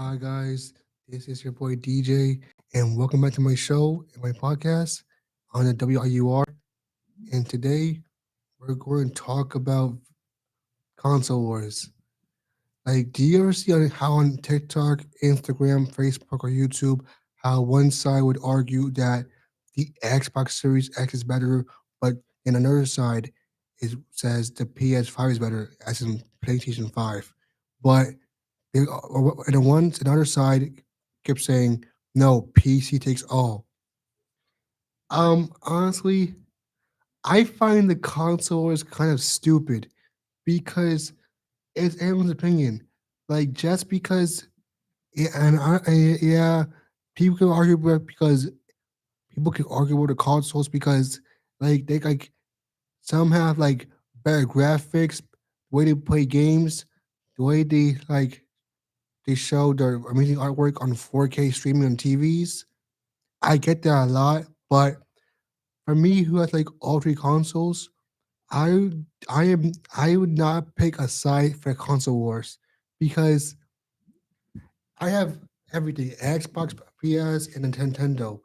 Hi, guys. This is your boy DJ, and welcome back to my show and my podcast on the WIUR. And today we're going to talk about console wars. Like, do you ever see how on TikTok, Instagram, Facebook, or YouTube, how one side would argue that the Xbox Series X is better, but in another side, it says the PS5 is better, as in PlayStation 5. But and the ones another side kept saying no, PC takes all. Honestly, I find the console wars kind of stupid because it's everyone's opinion. Like just because, yeah, yeah, people can argue about because people can argue about the consoles because they like some have like better graphics, the way they play games, the way they show their amazing artwork on 4K streaming on TVs. I get that a lot, but for me, who has like all three consoles, I I would not pick a side for console wars because I have everything: Xbox, PS, and a Nintendo.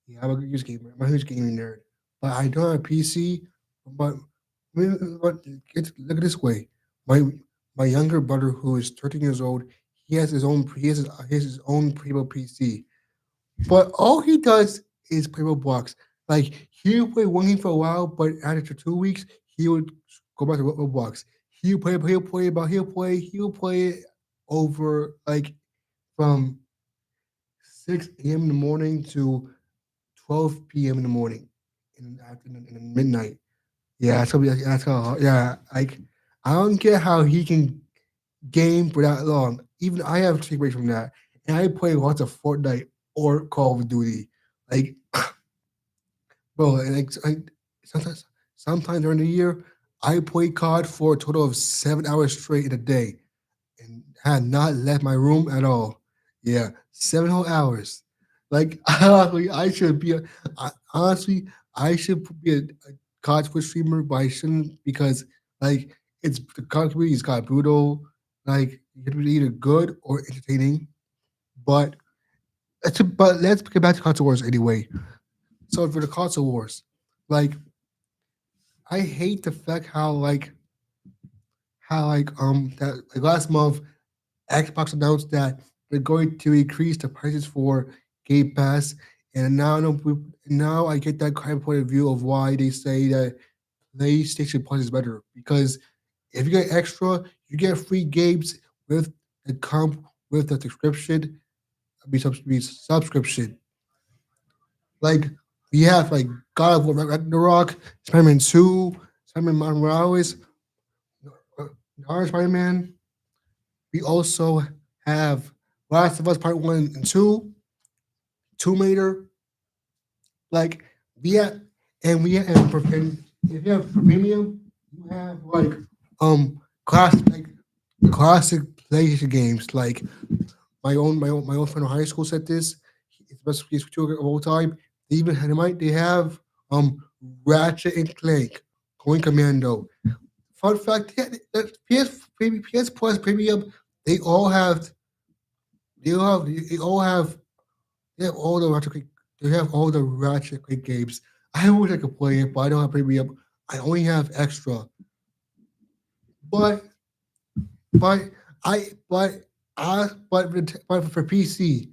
Yeah, I'm a huge gamer. I'm a huge gaming nerd, but I don't have a PC. But, but look at this way: my my younger brother, who is 13 years old, he has his own pre-built PC. But all he does is play Roblox. Like he would play one game for a while, but after 2 weeks, he would go back to Roblox. He'll play it over like from 6 a.m. in the morning to 12 p.m. in the morning, in the afternoon, in the midnight. Yeah, that's how. Yeah, like I don't get how he can game for that long. Even I have to take breaks from that, and I play lots of Fortnite or Call of Duty. Like bro, sometimes during the year, I play COD for a total of 7 hours straight in a day and had not left my room at all. Yeah, 7 whole hours. Like honestly, honestly I should be a COD Twitch streamer, but I shouldn't because like it's the COD community is kind of brutal. Like you can be either good or entertaining, but let's get back to console wars anyway. So for the console wars, like I hate the fact that like last month Xbox announced that they're going to increase the prices for Game Pass, and now I get that kind of point of view of why they say that PlayStation Plus is better because if you get extra, you get free games with the comp with the subscription, subscription. Like we have like God of War Ragnarok, Spider-Man 2, Spider-Man Miles Morales, our Spider-Man. We also have Last of Us Part 1 and 2, Tomb Raider. Like we have, and if you have premium, you have like classic classic PlayStation games. Like my own friend in high school said this. It's the best PS2 of all time. They have Ratchet and Clank, Going Commando. Fun fact: yeah, PS Plus Premium, they all have they have all the they have all the Ratchet Clank games. I wish I could play it, but I don't have Premium. I only have extra. But but but but for PC,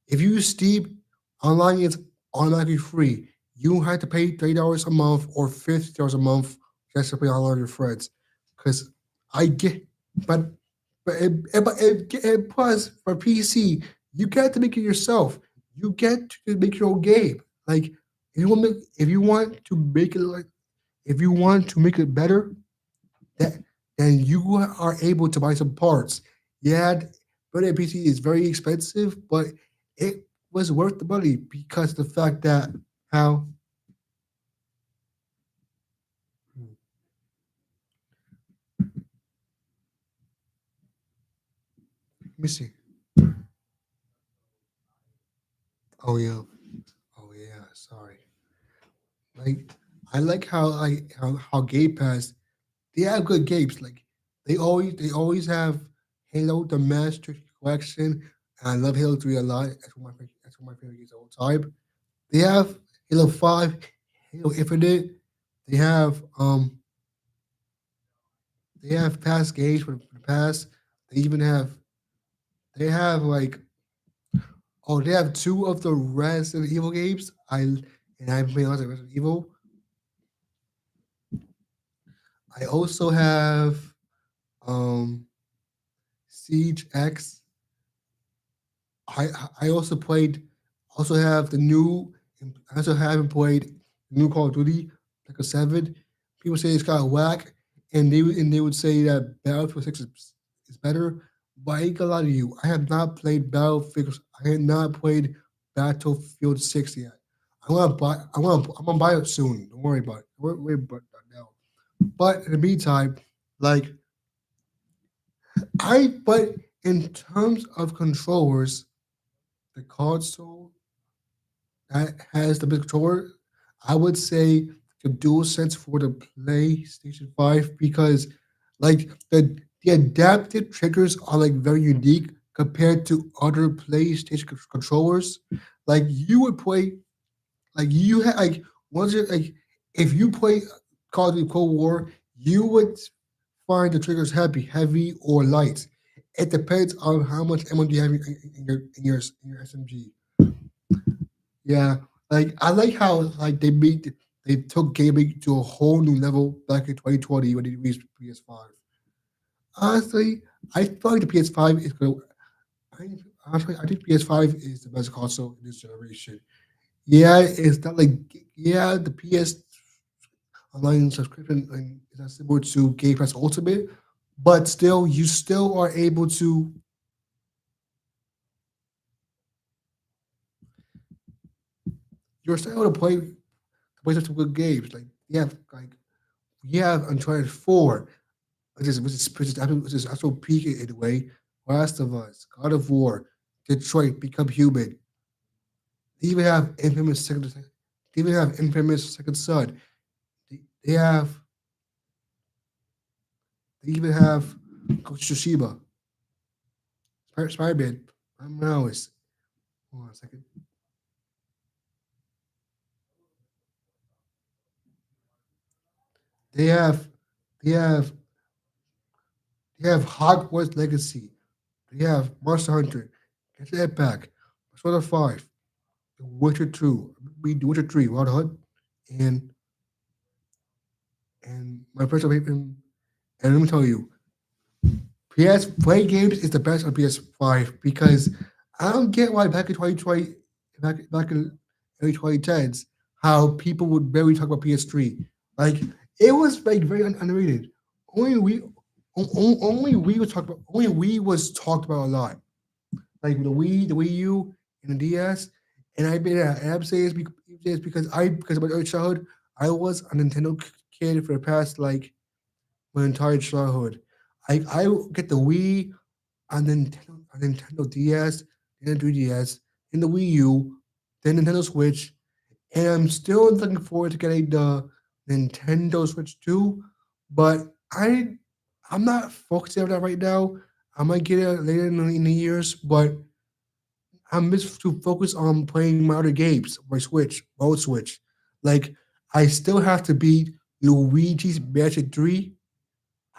if you use Steam, online is automatically free. You don't have to pay $30 a month or $50 a month just to play online with your friends. Because I get, but plus for PC, you get to make it yourself. You get to make your own game. Like if you want to make it like if you want to make it better, that then you are able to buy some parts. Yeah, but a PC is very expensive, but it was worth the money because the fact that how let me see. Oh yeah, oh yeah. Sorry. Like I like how Game Pass they have good games. Like they always have Halo the Master Collection. And I love Halo 3 a lot. That's one of my favorite games of all time. They have Halo 5, Halo Infinite. They have um they have past games for the past. They even they have like they have two of the Resident Evil games. I've played lots of Resident Evil. I also have um Siege X. I I also played also have the new I also haven't played the new Call of Duty, like a seven. People say it's kind of whack, and they would say that Battlefield 6 is better. But I ain't gonna lie to you, I have not played Battlefield. I have not played Battlefield 6 yet. I'm gonna buy it soon. Don't worry about it. Don't worry about that now. But in the meantime, like but in terms of controllers, the console that has the big controller, I would say the DualSense for the PlayStation 5 because like the adaptive triggers are like very unique compared to other PlayStation controllers. Like you would play like you had like once you like if you play Call of Duty Cold War, you would find the triggers heavy or light. It depends on how much ammo you have in your SMG. Yeah, like I like how like they took gaming to a whole new level back in 2020 when they released PS5. Honestly, I feel like the PS5 is going. I, honestly, I think PS5 is the best console in this generation. Yeah, it's not like the PS online subscription is not similar to Game Pass Ultimate, but still, you still are able to. You're still able to play some good games. You have Uncharted 4, which is actual peak in a way. Last of Us, God of War, Detroit, Become Human. They even have They even have Infamous Second Son. They have. They even have Ghost of Tsushima, Spider-Man, Miles. Hold on a second. They have. They have. They have Hogwarts Legacy. They have Monster Hunter, Get That Back, Persona 5, The Witcher 2, The Witcher 3, Wild Hunt, and my personal favorite. And let me tell you, PS Play games is the best on PS5 because I don't get why back in 2020, back in early 2010s, how people would barely talk about PS3. Like it was like very underrated. Only we, only we was talked about. Only we was talked about a lot. Like the Wii U, and the DS. And I'm saying it's because of my early childhood, I was a Nintendo kid for the past like my entire childhood. I get the Wii on Nintendo DS, Nintendo 3DS, and the Wii U, then Nintendo Switch, and I'm still looking forward to getting the Nintendo Switch 2, but I'm not focusing on that right now. I might get it later in the years, but I'm just to focus on playing my other games, my Switch, old Switch. Like I still have to beat Luigi's Mansion 3.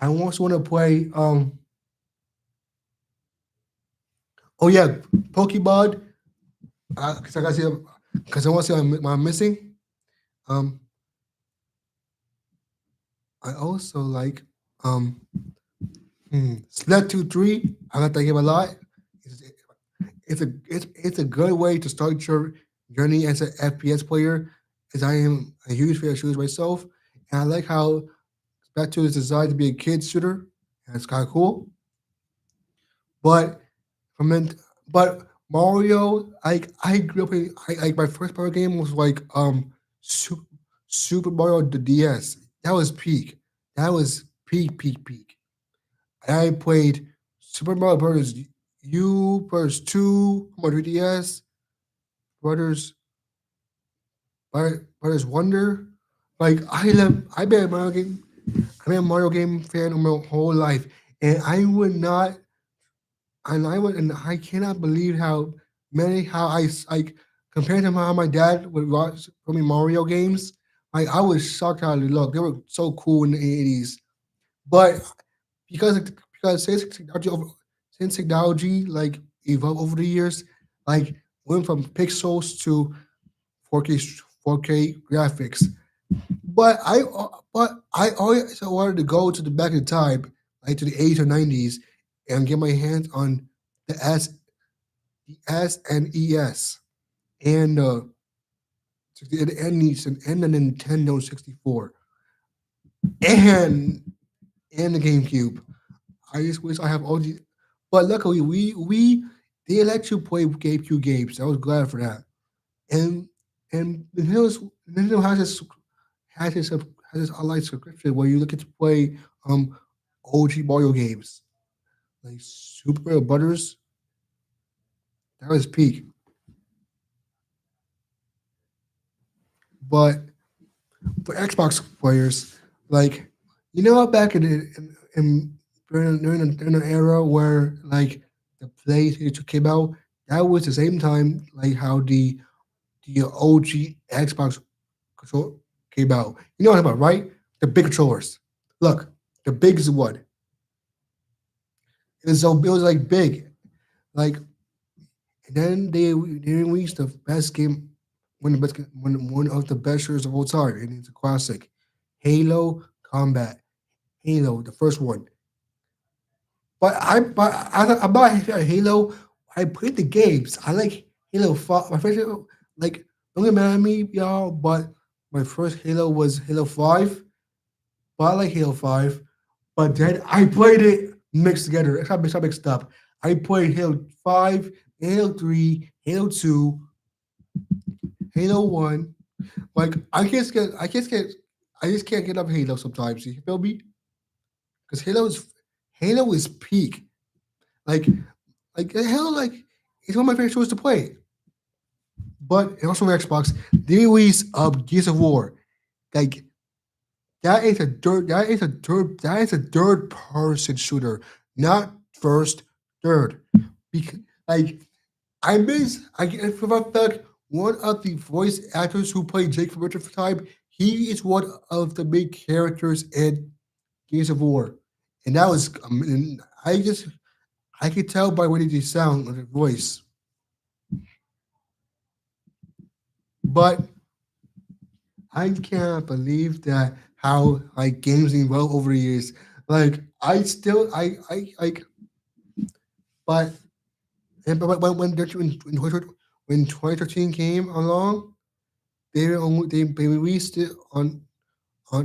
I also want to play oh yeah, Pokemon. Because I got to see because I want to see what I'm missing. Um, I also like um Splatoon 3. I like that game a lot. It's, it's a good way to start your journey as an FPS player, as I am a huge fan of shooters myself. And I like how Splatoon is designed to be a kid shooter. And it's kind of cool. But from then, but Mario, I grew up in, like my first Mario game was like Super, Super Mario the DS. That was peak. That was peak. I played Super Mario Brothers U, Brothers 2, Mario 3DS, Brothers Brothers Wonder. Like I've been a Mario game. I've been a Mario game fan my whole life, and I would not. and I cannot believe how many how like compared to how my dad would watch for me Mario games. Like I was shocked how they look. They were so cool in the 80s. But because because since technology like evolved over the years, like went from pixels to 4K 4K graphics. But I always wanted to go to the back of the time, like to the 80s or 90s, and get my hands on the S and ES and and the Nintendo 64 and and the GameCube. I just wish I have all these, but luckily we they let you play GameCube games. I was glad for that. And and Nintendo has this has this online subscription where you get to play OG Mario games like Super Mario Brothers. That was peak. But for Xbox players, like back in an era where like the PlayStation came out, that was the same time like how the OG Xbox control came out. You know what I'm talking about, right? The big controllers. Look, the biggest one. It was like big, like and then they released the best game, one of the best shooters of all time, and it's a classic, Halo Combat. Halo, the first one. I'm not a Halo. I played the games. I like Halo 5. My first Halo, like, don't get mad at me, y'all, but my first Halo was Halo 5. But I like Halo 5. But then I played it mixed together. It's not mixed up. I played Halo 5, Halo 3, Halo 2, Halo 1. Like, I just can't get up Halo sometimes. You feel me? Because Halo is peak. Like, Halo, like, it's one of my favorite shows to play. But and also on Xbox, they released Gears of War. Like that is a third person shooter, not first, third. Because like I for a fact one of the voice actors who played Jake from Richard Time, he is one of the main characters in Gears of War, and that was and I could tell by what he sound of the voice, but I can't believe that how like games evolve over the years. Like I still I like but when 2013 came along, they released it on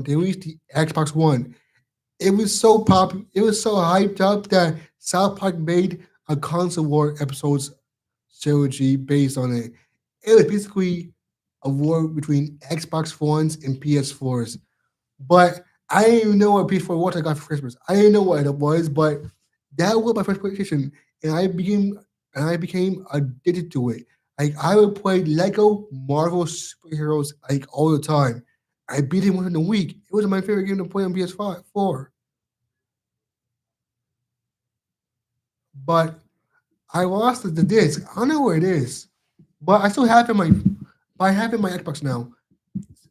they released the Xbox One. It was so popular. It was so hyped up that South Park made a console war episodes trilogy based on it. It was basically a war between Xbox Ones and PS4s. But I didn't even know what PS4 was I got for Christmas. I didn't know what it was, but that was my first PlayStation, and I became addicted to it. Like I would play Lego Marvel superheroes like all the time. I beat it within a week. It was my favorite game to play on PS5 4. But I lost the disc. I don't know where it is. But I still have it in my but I have it in my Xbox now.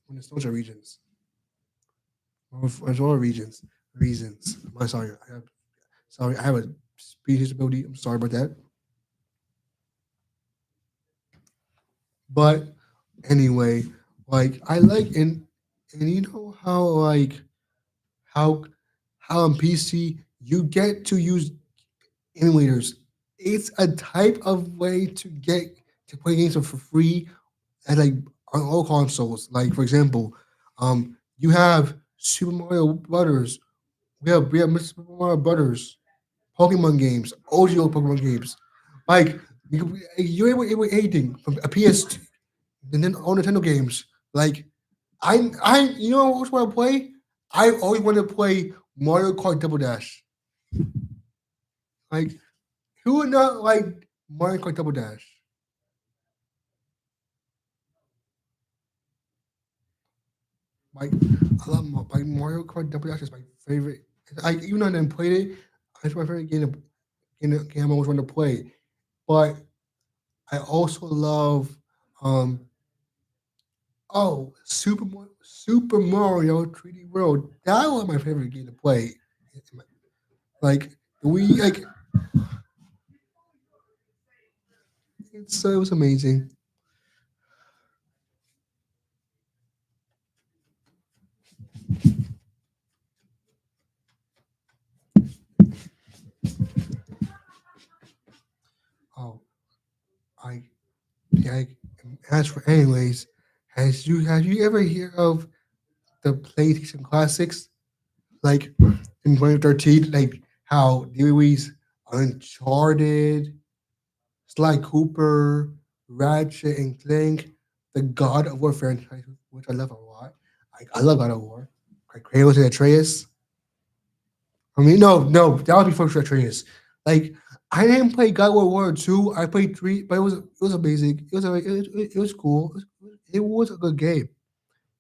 In nostalgia regions. Nostalgia reasons. I'm sorry. I have a speech disability. I'm sorry about that. But anyway, like I like and you know how how how on PC you get to use emulators. It's a type of way to get to play games for free and like on all consoles. Like for example, you have Super Mario Brothers. We have Mr. Super Mario Brothers, Pokemon games, OGO Pokemon games. Like you're able to anything from a PS2 and then all Nintendo games. Like you know which one I play? I always want to play Mario Kart Double Dash. Like who would not like Mario Kart Double Dash? Like Mario Kart Double Dash is my favorite. I even though I didn't play it, it's my favorite game game I always want to play. But I also love um Super Mario 3D World. That was my favorite game to play. Like we like it was amazing. Oh, I yeah. As for anyways, have you ever hear of the PlayStation Classics? Like in 2013, like how Dewey's Uncharted, Sly Cooper, Ratchet and Clank, the God of War franchise, which I love a lot. I love God of War. Like Kratos and Atreus. I mean, no, that was before Atreus. Like I didn't play God of War 2. I played 3, but it was amazing. It was cool. It was a good game.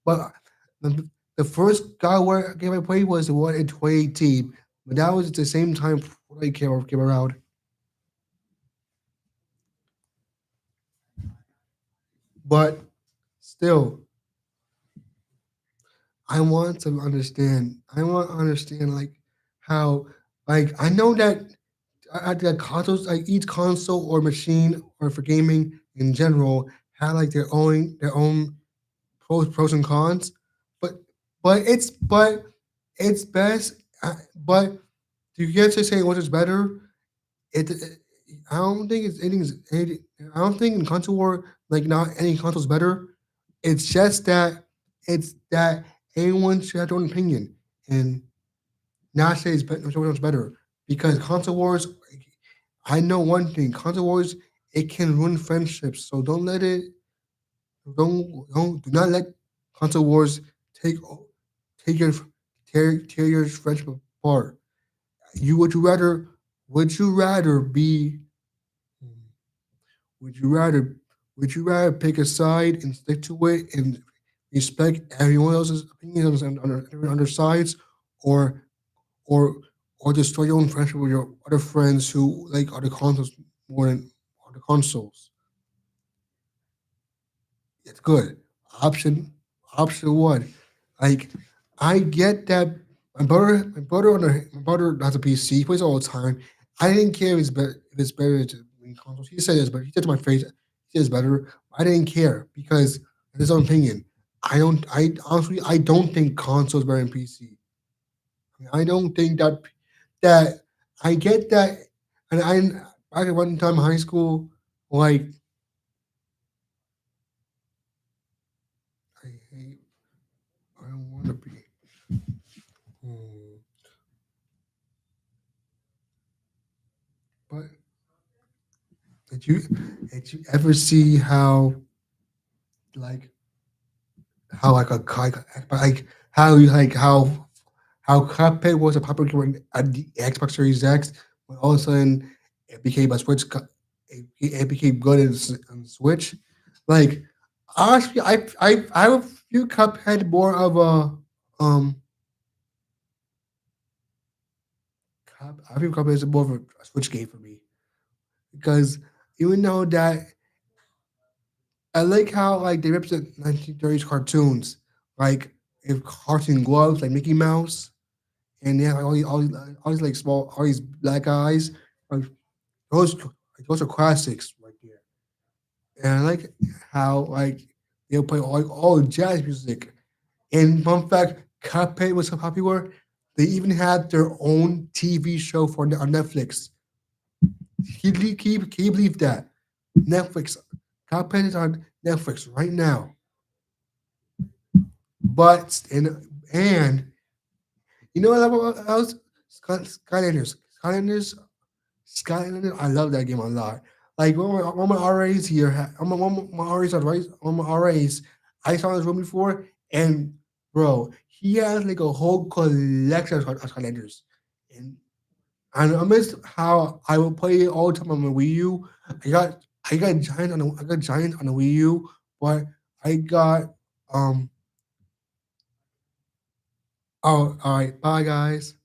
But the first God of War game I played was the one in 2018. But that was at the same time when I came around. But still, I want to understand. I want to understand like how like I know that the consoles like each console or machine or for gaming in general had like their own pros and cons. But but it's best. But you get to say what is better. It I don't think it's anything. I don't think in console war like not any console's better. It's just that it's that anyone should have their own opinion and not say it's better, someone better because console wars. I know one thing: console wars it can ruin friendships. So don't let it. Don't do not let console wars take take your tear your friendship apart. You would you rather be would you rather would you rather pick a side and stick to it and respect everyone else's opinions on their sides, or or or destroy your own friendship with your other friends who like other consoles more than other consoles? It's good. Option option one. Like I get that my brother has a PC, he plays all the time. I didn't care if it's better to in consoles. He said it's better. He said to my face, he said it's better. I didn't care because in his own opinion. I honestly I don't think consoles better than PC. I don't think that I get that and I back at one time in high school, like I hate I don't wanna be. Hmm. But did you did you ever see like how like how you like how Cuphead was a popular game at the Xbox Series X when all of a sudden it became a it became good on Switch. Like honestly, I would view Cuphead more of a I feel Cuphead is more of a Switch game for me because even though that I like how like they represent 1930s cartoons, like if cartoon gloves like Mickey Mouse, and they have like, all these like small all these black eyes. Like those are classics right there. And I like how like they'll play all jazz music. And fun fact, Cuphead was so popular, they even had their own TV show on Netflix. Can you believe that? Netflix. Cuphead is on Netflix right now. But and you know what else? Skylanders. Skylanders. I love that game a lot. Like one of my RAs here, one of my RAs on right, one of my RAs. I saw this room before, and bro, he has like a whole collection of Skylanders, and I miss how I would play it all the time on my Wii U. I got I got Giant on the Wii U, but I got oh all right, bye guys.